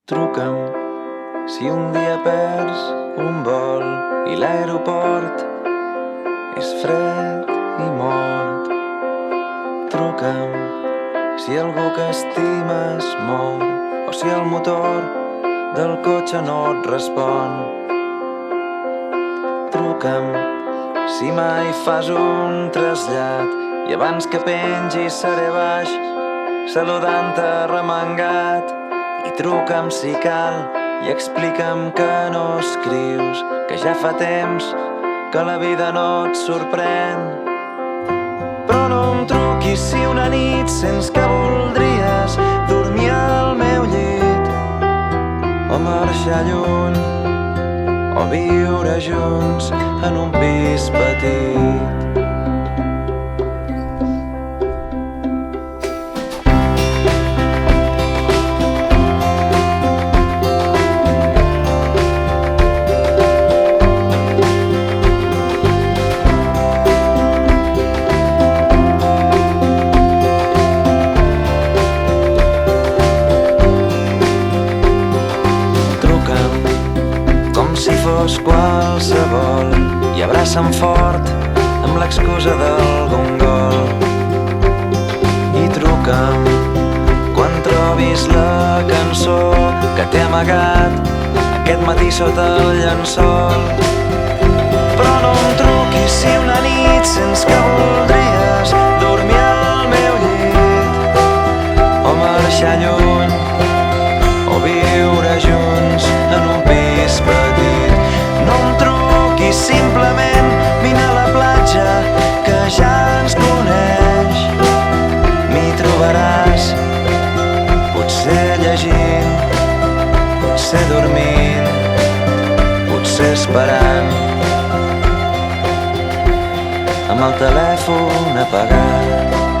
Truca'm si un dia perds un vol i l'aeroport és fred i mort. Truca'm si algú que estimes mor o si el motor del cotxe no et respon. Truca'm si mai fas un trasllat i abans que pengis seré baix saludant-te remengat. I truca'm si cal i explica'm que no escrius, que ja fa temps que la vida no et sorprèn. Però no em truquis si una nit sents que voldries dormir al meu llit o marxar lluny o viure junts en un pis petit. Si fos qualsevol i abraça'm fort amb l'excusa d'algun gol. I truca'm quan trobis la cançó que t'he amagat aquest matí sota el llençol. Però no em truquis si una nit sents que voldries dormir al meu llit o marxar lluny o viure junts en un pis petit. No em truquis, simplement vine a la platja que ja ens coneix. M'hi trobaràs, potser llegint, potser dormint, potser esperant, amb el telèfon apagat.